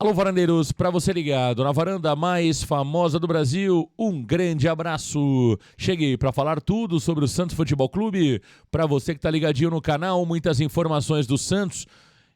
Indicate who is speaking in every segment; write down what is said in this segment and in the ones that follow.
Speaker 1: Alô, varandeiros, para você ligado na varanda mais famosa do Brasil, um grande abraço. Cheguei para falar tudo sobre o Santos Futebol Clube. Para você que tá ligadinho no canal, muitas informações do Santos.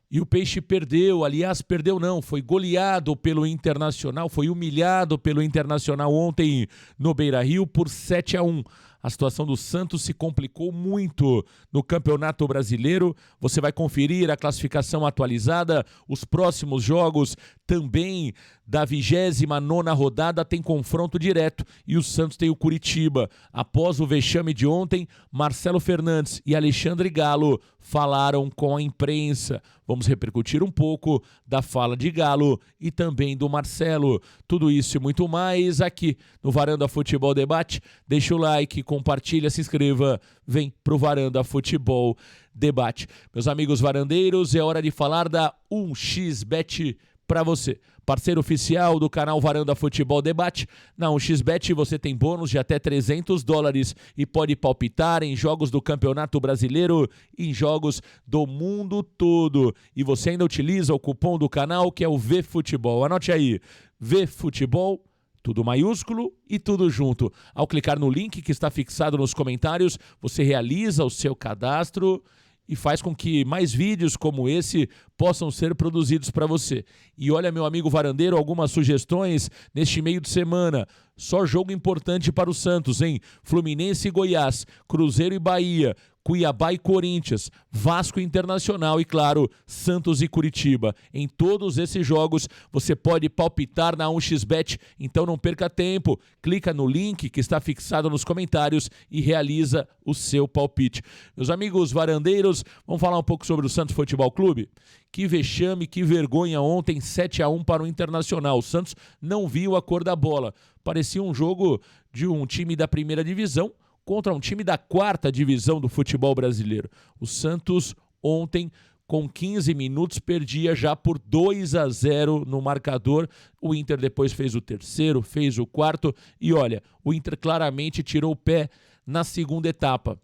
Speaker 1: E o Peixe perdeu, aliás, perdeu não, foi goleado pelo Internacional, foi humilhado pelo Internacional ontem no Beira-Rio por 7-1. A situação do Santos se complicou muito no Campeonato Brasileiro. Você vai conferir a classificação atualizada. Os próximos jogos também da 29ª rodada tem confronto direto. E o Santos tem o Curitiba. Após o vexame de ontem, Marcelo Fernandes e Alexandre Galo falaram com a imprensa. Vamos repercutir um pouco da fala de Galo e também do Marcelo. Tudo isso e muito mais aqui no Varanda Futebol Debate. Deixa o like, compartilha, se inscreva. Vem pro Varanda Futebol Debate. Meus amigos varandeiros, é hora de falar da 1xBet para você. Parceiro oficial do canal Varanda Futebol Debate. Na 1xBet você tem bônus de até $300 e pode palpitar em jogos do Campeonato Brasileiro e em jogos do mundo todo. E você ainda utiliza o cupom do canal que é o VFutebol. Anote aí, VFutebol, tudo maiúsculo e tudo junto. Ao clicar no link que está fixado nos comentários, você realiza o seu cadastro e faz com que mais vídeos como esse possam ser produzidos para você. E olha, meu amigo varandeiro, algumas sugestões neste meio de semana. Só jogo importante para o Santos, hein? Fluminense e Goiás, Cruzeiro e Bahia, Cuiabá e Corinthians, Vasco e Internacional e, claro, Santos e Curitiba. Em todos esses jogos você pode palpitar na 1xBet, então não perca tempo. Clica no link que está fixado nos comentários e realiza o seu palpite. Meus amigos varandeiros, vamos falar um pouco sobre o Santos Futebol Clube? Que vexame, que vergonha ontem, 7-1 para o Internacional. O Santos não viu a cor da bola. Parecia um jogo de um time da primeira divisão contra um time da quarta divisão do futebol brasileiro. O Santos ontem, com 15 minutos, perdia já por 2-0 no marcador. O Inter depois fez o terceiro, fez o quarto e olha, o Inter claramente tirou o pé na segunda etapa.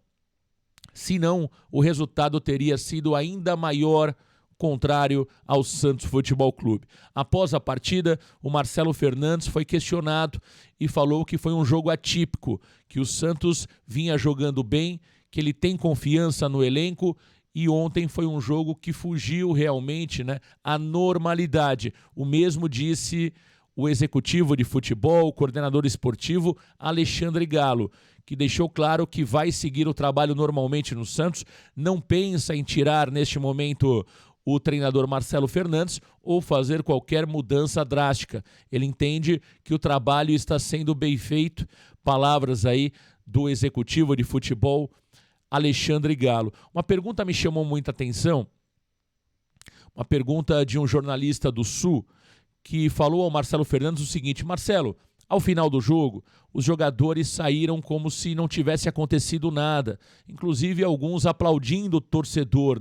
Speaker 1: Senão, o resultado teria sido ainda maior, contrário ao Santos Futebol Clube. Após a partida, o Marcelo Fernandes foi questionado e falou que foi um jogo atípico, que o Santos vinha jogando bem, que ele tem confiança no elenco e ontem foi um jogo que fugiu realmente, à normalidade. O mesmo disse o executivo de futebol, o coordenador esportivo Alexandre Galo, que deixou claro que vai seguir o trabalho normalmente no Santos, não pensa em tirar neste momento o treinador Marcelo Fernandes ou fazer qualquer mudança drástica. Ele entende que o trabalho está sendo bem feito. Palavras aí do executivo de futebol, Alexandre Galo. Uma pergunta me chamou muita atenção. Uma pergunta de um jornalista do Sul que falou ao Marcelo Fernandes o seguinte: Marcelo, ao final do jogo, os jogadores saíram como se não tivesse acontecido nada. Inclusive alguns aplaudindo o torcedor,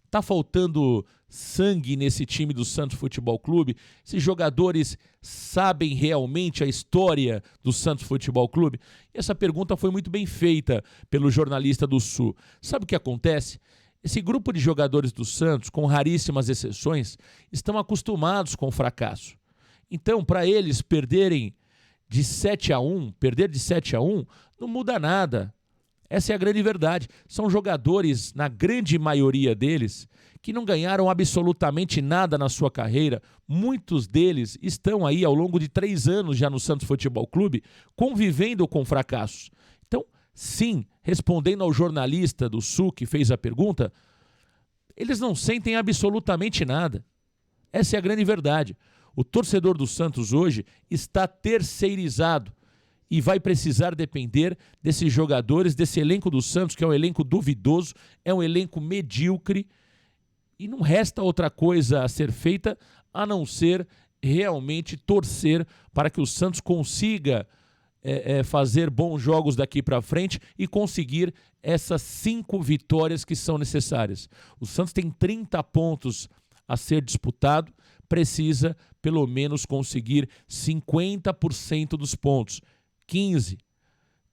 Speaker 1: Tá faltando sangue nesse time do Santos Futebol Clube? Esses jogadores sabem realmente a história do Santos Futebol Clube? E essa pergunta foi muito bem feita pelo jornalista do Sul. Sabe o que acontece? Esse grupo de jogadores do Santos, com raríssimas exceções, estão acostumados com o fracasso. Então, para eles perderem de 7-1, perder de 7-1, não muda nada. Essa é a grande verdade. São jogadores, na grande maioria deles, que não ganharam absolutamente nada na sua carreira. Muitos deles estão aí ao longo de 3 anos já no Santos Futebol Clube, convivendo com fracassos. Então, sim, respondendo ao jornalista do Sul que fez a pergunta, eles não sentem absolutamente nada. Essa é a grande verdade. O torcedor do Santos hoje está terceirizado e vai precisar depender desses jogadores, desse elenco do Santos, que é um elenco duvidoso, é um elenco medíocre, e não resta outra coisa a ser feita a não ser realmente torcer para que o Santos consiga fazer bons jogos daqui para frente e conseguir essas 5 vitórias que são necessárias. O Santos tem 30 pontos a ser disputado, precisa pelo menos conseguir 50% dos pontos. 15.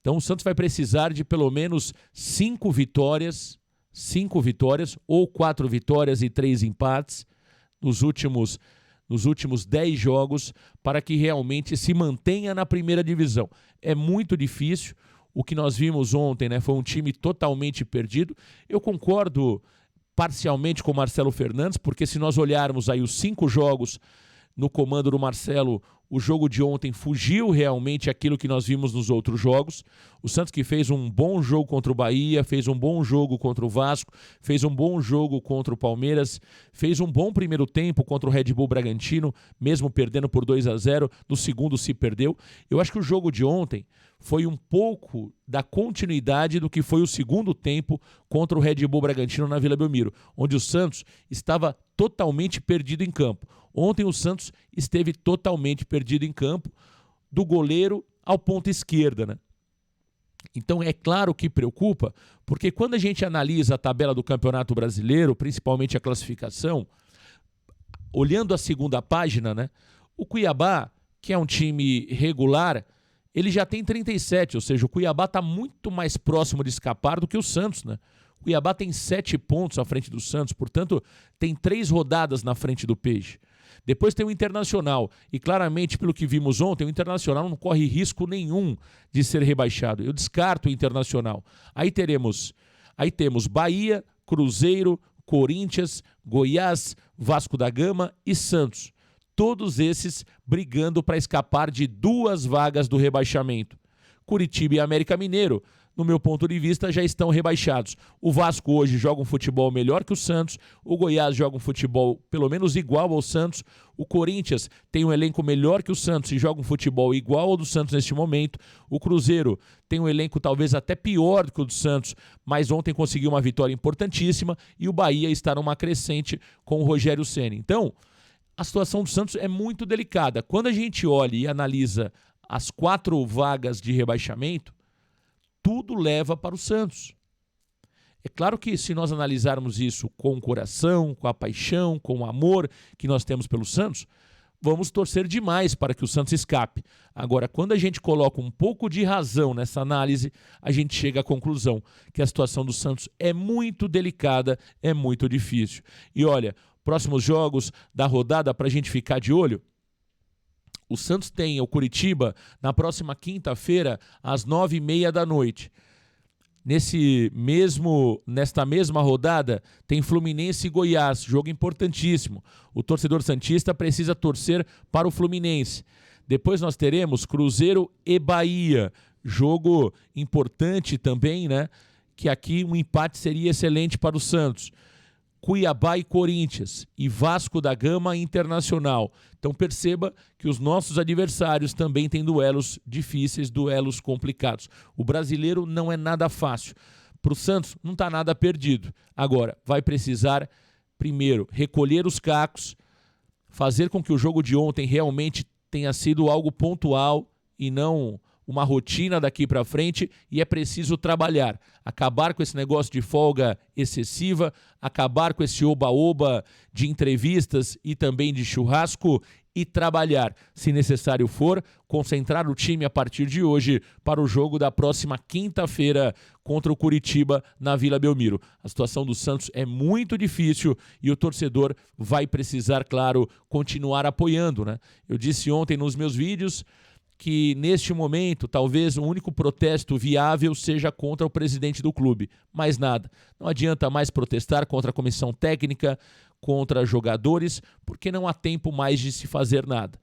Speaker 1: Então o Santos vai precisar de pelo menos 5 vitórias ou 4 vitórias e 3 empates nos últimos nos últimos 10 jogos para que realmente se mantenha na primeira divisão. É muito difícil. O que nós vimos ontem, né, foi um time totalmente perdido. Eu concordo parcialmente com o Marcelo Fernandes, porque se nós olharmos aí os 5 jogos no comando do Marcelo, o jogo de ontem fugiu realmente aquilo que nós vimos nos outros jogos. O Santos que fez um bom jogo contra o Bahia, fez um bom jogo contra o Vasco, fez um bom jogo contra o Palmeiras, fez um bom primeiro tempo contra o Red Bull Bragantino, mesmo perdendo por 2-0, no segundo se perdeu. Eu acho que o jogo de ontem foi um pouco da continuidade do que foi o segundo tempo contra o Red Bull Bragantino na Vila Belmiro, onde o Santos estava totalmente perdido em campo. Ontem o Santos esteve totalmente perdido em campo, do goleiro ao ponta esquerda, né? Então é claro que preocupa, porque quando a gente analisa a tabela do Campeonato Brasileiro, principalmente a classificação, olhando a segunda página, né? O Cuiabá, que é um time regular, ele já tem 37, ou seja, o Cuiabá está muito mais próximo de escapar do que o Santos, né? O Cuiabá tem 7 pontos à frente do Santos, portanto, tem 3 rodadas na frente do Peixe. Depois tem o Internacional, e claramente, pelo que vimos ontem, o Internacional não corre risco nenhum de ser rebaixado. Eu descarto o Internacional. Aí temos Bahia, Cruzeiro, Corinthians, Goiás, Vasco da Gama e Santos. Todos esses brigando para escapar de 2 vagas do rebaixamento. Curitiba e América Mineiro, no meu ponto de vista, já estão rebaixados. O Vasco hoje joga um futebol melhor que o Santos, o Goiás joga um futebol pelo menos igual ao Santos, o Corinthians tem um elenco melhor que o Santos e joga um futebol igual ao do Santos neste momento, o Cruzeiro tem um elenco talvez até pior do que o do Santos, mas ontem conseguiu uma vitória importantíssima, e o Bahia está numa crescente com o Rogério Ceni. Então, a situação do Santos é muito delicada. Quando a gente olha e analisa as 4 vagas de rebaixamento, tudo leva para o Santos. É claro que se nós analisarmos isso com o coração, com a paixão, com o amor que nós temos pelo Santos, vamos torcer demais para que o Santos escape. Agora, quando a gente coloca um pouco de razão nessa análise, a gente chega à conclusão que a situação do Santos é muito delicada, é muito difícil. E olha, próximos jogos da rodada para a gente ficar de olho, o Santos tem o Curitiba na próxima quinta-feira, às 9h30 da noite. Nesta mesma rodada, tem Fluminense e Goiás, jogo importantíssimo. O torcedor santista precisa torcer para o Fluminense. Depois nós teremos Cruzeiro e Bahia, jogo importante também, né? Que aqui um empate seria excelente para o Santos. Cuiabá e Corinthians, e Vasco da Gama e Internacional. Então perceba que os nossos adversários também têm duelos difíceis, duelos complicados. O brasileiro não é nada fácil. Para o Santos não está nada perdido. Agora, vai precisar, primeiro, recolher os cacos, fazer com que o jogo de ontem realmente tenha sido algo pontual e não uma rotina daqui para frente, e é preciso trabalhar, acabar com esse negócio de folga excessiva, acabar com esse oba-oba de entrevistas e também de churrasco, e trabalhar, se necessário for, concentrar o time a partir de hoje para o jogo da próxima quinta-feira contra o Curitiba na Vila Belmiro. A situação do Santos é muito difícil e o torcedor vai precisar, claro, continuar apoiando, né? Eu disse ontem nos meus vídeos que neste momento talvez o único protesto viável seja contra o presidente do clube, mais nada. Não adianta mais protestar contra a comissão técnica, contra jogadores, porque não há tempo mais de se fazer nada.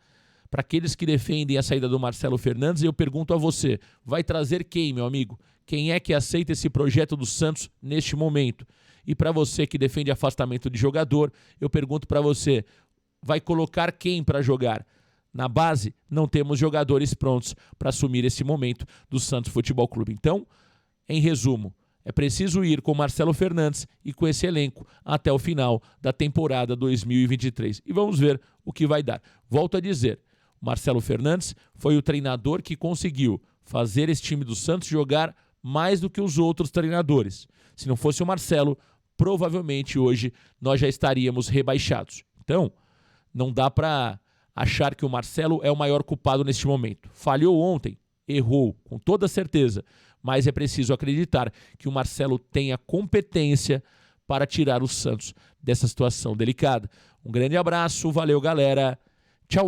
Speaker 1: Para aqueles que defendem a saída do Marcelo Fernandes, eu pergunto a você, vai trazer quem, meu amigo? Quem é que aceita esse projeto do Santos neste momento? E para você que defende afastamento de jogador, eu pergunto para você, vai colocar quem para jogar? Na base, não temos jogadores prontos para assumir esse momento do Santos Futebol Clube. Então, em resumo, é preciso ir com Marcelo Fernandes e com esse elenco até o final da temporada 2023. E vamos ver o que vai dar. Volto a dizer, o Marcelo Fernandes foi o treinador que conseguiu fazer esse time do Santos jogar mais do que os outros treinadores. Se não fosse o Marcelo, provavelmente hoje nós já estaríamos rebaixados. Então, não dá para achar que o Marcelo é o maior culpado neste momento. Falhou ontem, errou, com toda certeza, mas é preciso acreditar que o Marcelo tenha competência para tirar o Santos dessa situação delicada. Um grande abraço, valeu galera, tchau!